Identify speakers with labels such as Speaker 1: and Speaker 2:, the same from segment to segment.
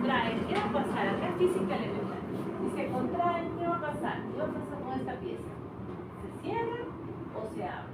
Speaker 1: contrae, ¿qué va a pasar? Acá es física elemental. Si se contrae, ¿qué va a pasar? ¿Qué va a pasar con esta pieza? ¿Se cierra o se abre?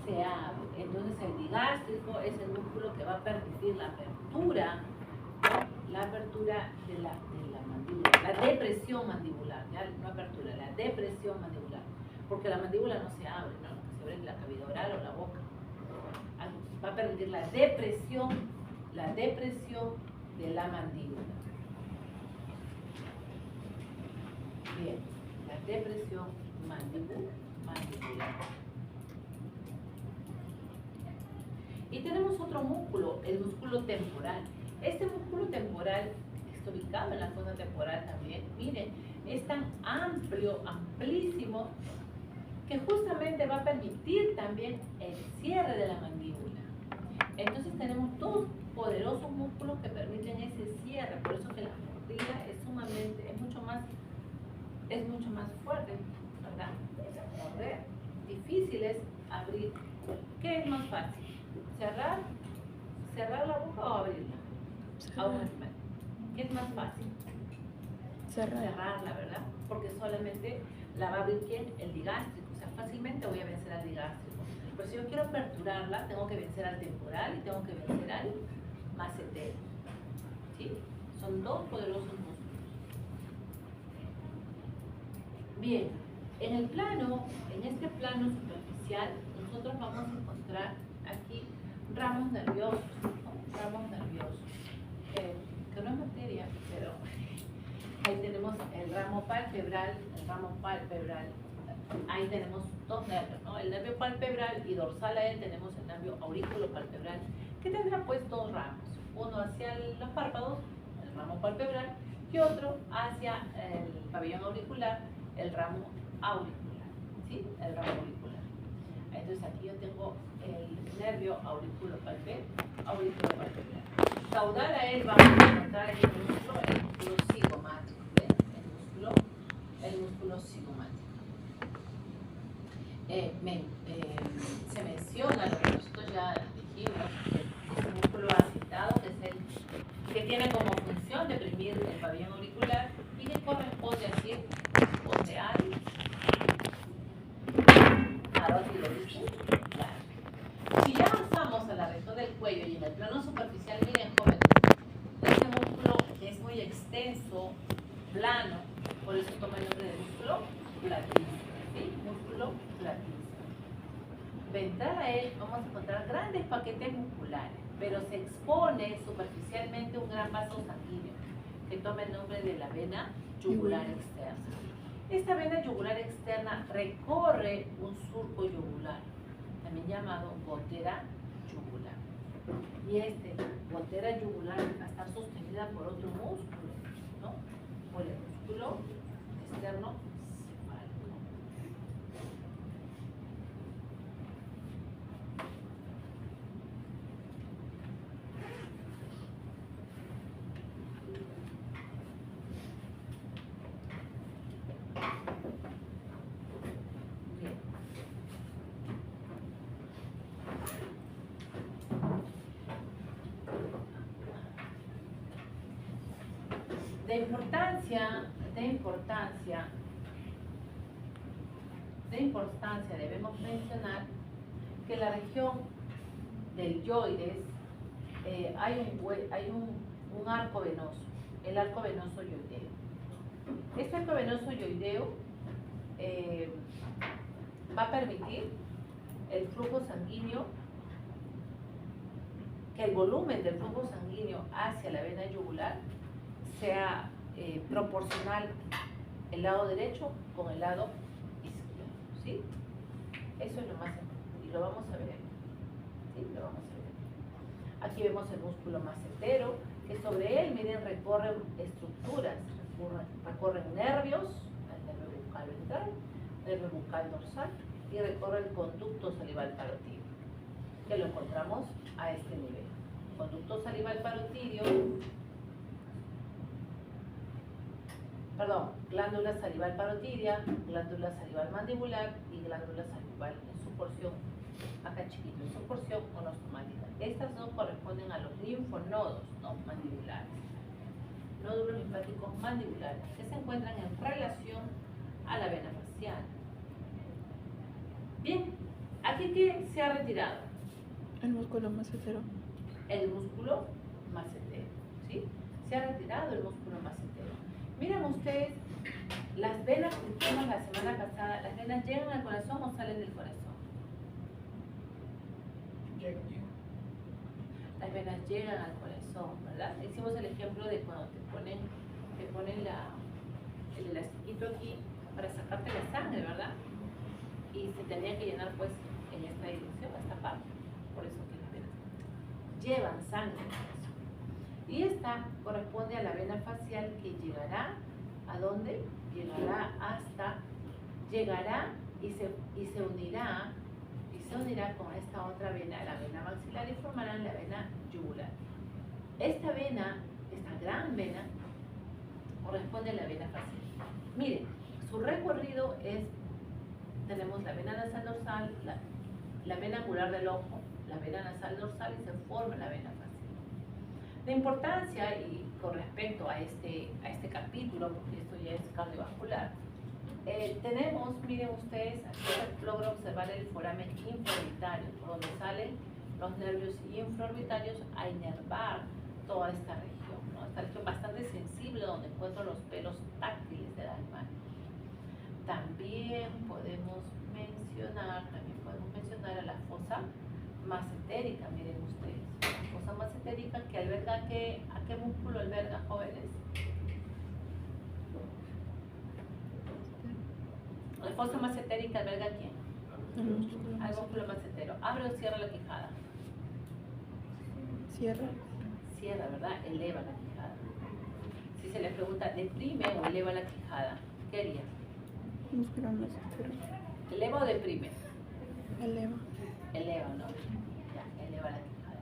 Speaker 1: Se abre. Entonces el digástrico es el músculo que va a permitir la apertura, ¿no? La apertura de la mandíbula, la depresión mandibular, ya no apertura, la depresión mandibular, porque la mandíbula no se abre, ¿no? Se abre la cavidad oral o la boca. Va a permitir la depresión de la mandíbula. Bien, la depresión mandibular. Y tenemos otro músculo, el músculo temporal. Este músculo temporal está ubicado en la zona temporal también. Miren, es tan amplio, amplísimo, que justamente va a permitir también el cierre de la mandíbula. Entonces tenemos dos poderosos músculos que permiten ese cierre. Por eso que la mordida es mucho más fuerte, ¿verdad? Morder, difícil es abrir. ¿Qué es más fácil? ¿Cerrar la boca o abrirla? A un animal. ¿Qué es más fácil? Cerrarla, ¿verdad? Porque solamente la va a abrir ¿quién? El digástrico. O sea, fácilmente voy a vencer al digástrico. Pero si yo quiero aperturarla, tengo que vencer al temporal y tengo que vencer al macetero. ¿Sí? Son dos poderosos músculos. Bien, en este plano superficial, nosotros vamos a encontrar aquí ramos nerviosos, ¿no? Ramos nerviosos, que no es materia, pero ahí tenemos el ramo palpebral, ahí tenemos dos nervios, ¿no? El nervio palpebral y dorsal a él tenemos el nervio aurículo-palpebral, que tendrá pues dos ramos, uno hacia los párpados, el ramo palpebral, y otro hacia el pabellón auricular, el ramo auricular, ¿sí? El ramo auricular. Entonces aquí yo tengo el nervio aurículo-palpebral. Caudal a él vamos a encontrar el músculo cigomático, ¿ven? El músculo cigomático. Se menciona lo que nosotros ya dijimos, que es un músculo acitado, que es el que tiene como función deprimir el pabellón auricular y que corresponde así al carótido auricular. Si ya avanzamos a la región del cuello y en el plano superficial, miren jóvenes, este músculo es muy extenso, plano, por eso toma el nombre de músculo platísimo, ¿sí? Músculo platísimo. Ventral a él vamos a encontrar grandes paquetes musculares, pero se expone superficialmente un gran vaso sanguíneo que toma el nombre de la vena yugular externa. Esta vena yugular externa recorre un surco yugular, también llamado gotera yugular. Y gotera yugular va a estar sostenida por otro músculo, ¿no? Por el músculo externo cefálico. De importancia debemos mencionar que en la región del yoides hay un arco venoso, el arco venoso yoideo. Este arco venoso yoideo va a permitir el flujo sanguíneo, que el volumen del flujo sanguíneo hacia la vena yugular sea proporcional el lado derecho con el lado izquierdo, ¿sí? Eso es lo más importante y lo vamos a ver, ¿sí? Lo vamos a ver. Aquí vemos el músculo macetero, que sobre él, miren, recorren estructuras, recorren nervios, el nervio bucal ventral, el nervio bucal dorsal, y recorre el conducto salival parotidio, que lo encontramos a este nivel. Conducto salival parotidio, glándula salival parotidia, glándula salival mandibular y glándula salival en su porción, acá chiquito, en su porción onostomática. Estas dos corresponden a los linfonodos, ¿no? Mandibulares. ecológicos mandibulares que se encuentran en relación a la vena facial. Bien, ¿aquí qué se ha retirado?
Speaker 2: El músculo macetero.
Speaker 1: El músculo macetero, ¿sí? Se ha retirado el músculo macetero. Miren ustedes, las venas que vimos la semana pasada, ¿las venas llegan al corazón o salen del corazón? Las venas llegan al corazón, ¿verdad? Hicimos el ejemplo de cuando te ponen el elastiquito aquí para sacarte la sangre, ¿verdad? Y se tenía que llenar pues en esta dirección, esta parte. Por eso que las venas llevan sangre al corazón. Y esta corresponde a la vena facial que llegará, ¿a dónde? Llegará y se unirá con esta otra vena, la vena maxilar, y formarán la vena yugular. Esta vena, esta gran vena, corresponde a la vena facial. Miren, su recorrido tenemos la vena nasal dorsal, la vena angular del ojo, la vena nasal dorsal, y se forma la vena facial. La importancia, y con respecto a este capítulo, porque esto ya es cardiovascular, tenemos, miren ustedes, aquí logro observar el foramen infraorbitario, por donde salen los nervios infraorbitarios a inervar toda esta región, ¿no? Esta región bastante sensible donde encuentro los pelos táctiles del animal. También podemos mencionar a la fosa macetérica, miren ustedes. La fosa macetérica que alberga, ¿a qué músculo alberga, jóvenes? La fosa macetérica alberga ¿a quién? Al músculo macetero. ¿Abre o cierra la quijada?
Speaker 2: Cierra.
Speaker 1: Cierra, ¿verdad? Eleva la quijada. Si se le pregunta, ¿deprime o eleva la quijada? ¿Qué haría?
Speaker 2: Músculo macetero.
Speaker 1: ¿Eleva o deprime?
Speaker 2: Eleva.
Speaker 1: Eleva, ¿no? Ya, eleva la quijada.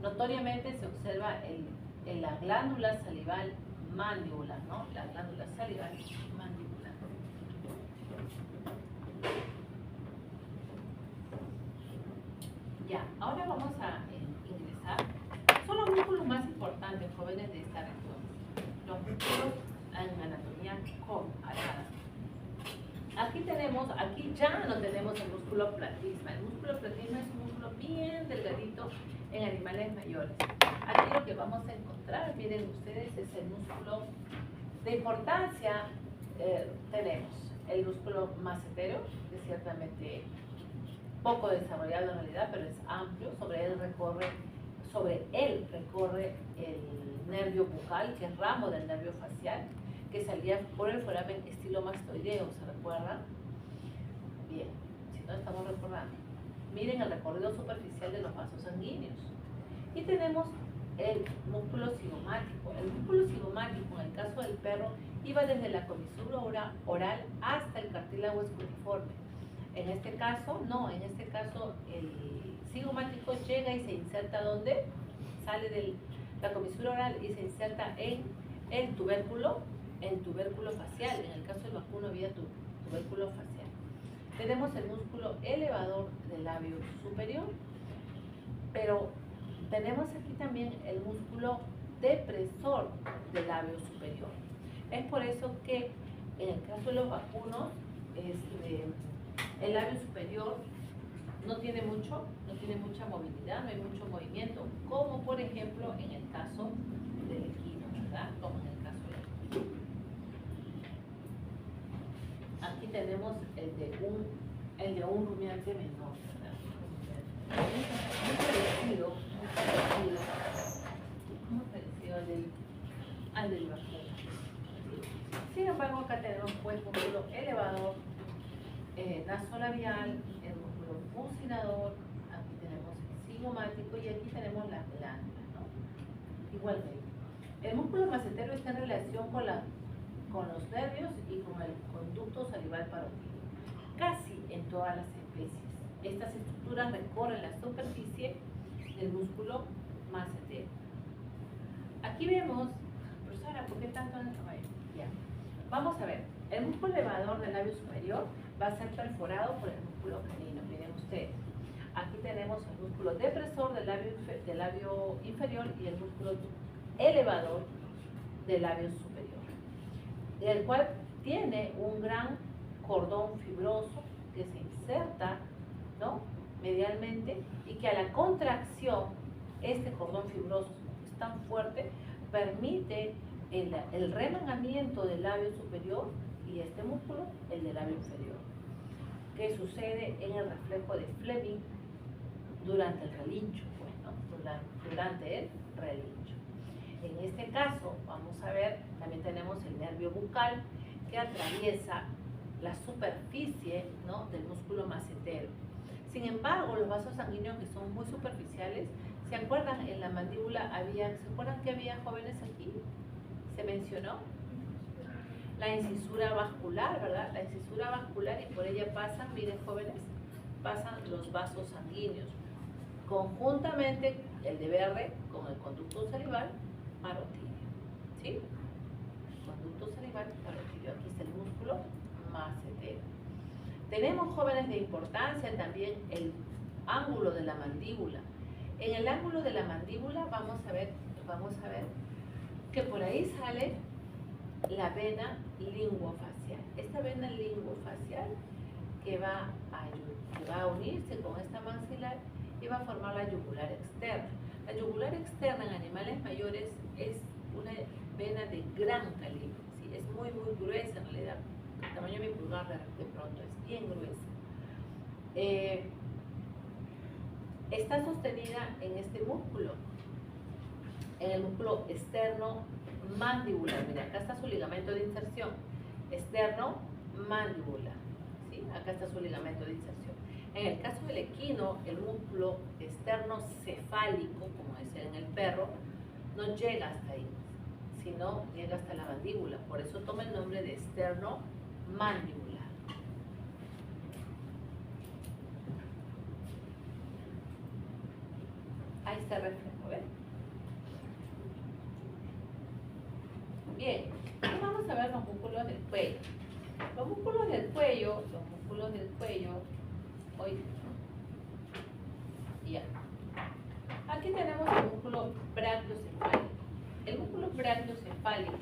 Speaker 1: Notoriamente se observa en la glándula salival mandibular, ¿no? La glándula salival mandibular. Ya, ahora vamos a ingresar. Son los músculos más importantes, jóvenes, de esta región. Los músculos en anatomía comparada. Aquí ya no tenemos el músculo platisma. El músculo platisma es un músculo bien delgadito en animales mayores. Aquí lo que vamos a encontrar, miren ustedes, es el músculo de importancia. Tenemos el músculo macetero, que es ciertamente poco desarrollado en realidad, pero es amplio. Sobre él recorre el nervio bucal, que es ramo del nervio facial, que salía por el foramen estilomastoideo, ¿se recuerdan? Bien, si no estamos recordando. Miren el recorrido superficial de los vasos sanguíneos. Y tenemos el músculo cigomático. El músculo cigomático, en el caso del perro, iba desde la comisura oral hasta el cartílago escutiforme. En este caso, no, en este caso el cigomático llega y se inserta ¿dónde? Sale de la comisura oral y se inserta en el tubérculo facial. En el caso del vacuno había tubérculo facial. Tenemos el músculo elevador del labio superior, pero tenemos aquí también el músculo depresor del labio superior. Es por eso que en el caso de los vacunos, el labio superior no tiene mucha movilidad, no hay mucho movimiento, como por ejemplo en el caso del equino, ¿verdad? Como en el caso del equino. Aquí tenemos el de un rumiante menor, ¿verdad? Muy parecido al del vacuno. Sin embargo, acá tenemos pues músculo elevador, nasolabial, el músculo fusinador, aquí tenemos el cigomático y aquí tenemos las glándulas, ¿no? Igualmente. El músculo macetero está en relación con los nervios y con el conducto salival parótido, casi en todas las especies. Estas estructuras recorren la superficie del músculo macetero. Aquí vemos, profesora, ¿por qué tanto en el caballo? Ya. Vamos a ver, el músculo elevador del labio superior va a ser perforado por el músculo canino. Miren ustedes, aquí tenemos el músculo depresor del labio inferior y el músculo elevador del labio superior. el cual tiene un gran cordón fibroso que se inserta, ¿no?, medialmente, y que a la contracción, este cordón fibroso es tan fuerte, permite el remanamiento del labio superior y este músculo, el del labio inferior, que sucede en el reflejo de Fleming durante el relincho, pues, ¿no?, durante el relincho. En este caso, vamos a ver, también tenemos el nervio bucal que atraviesa la superficie, ¿no?, del músculo macetero. Sin embargo, los vasos sanguíneos que son muy superficiales, ¿se acuerdan? En la mandíbula ¿se acuerdan que había jóvenes aquí? Se mencionó la incisura vascular, ¿verdad? La incisura vascular, y por ella pasan, miren jóvenes, pasan los vasos sanguíneos. Conjuntamente, el de verde con el conducto salival parotídeo, ¿sí? Conducto salival parotídeo, aquí está el músculo macetero. Tenemos, jóvenes, de importancia también el ángulo de la mandíbula. En el ángulo de la mandíbula vamos a ver que por ahí sale la vena linguofacial. Esta vena linguofacial que va a unirse con esta maxilar y va a formar la yugular externa. La yugular externa en animales mayores es una vena de gran calibre, ¿sí? Es muy gruesa en realidad. El tamaño de mi pulgar de pronto es bien gruesa. Está sostenida en este músculo, en el músculo externo mandibular. Mira, acá está su ligamento de inserción, externo mandibular, ¿sí? Acá está su ligamento de inserción. En el caso del equino, el músculo externo cefálico, como decía en el perro, no llega hasta ahí, sino llega hasta la mandíbula. Por eso toma el nombre de externo mandibular. Ahí está el reflejo, ¿ven? Bien, y vamos a ver los músculos del cuello. Los músculos del cuello, hoy, ya. Aquí tenemos el músculo brachiocefálico. El músculo brachiocefálico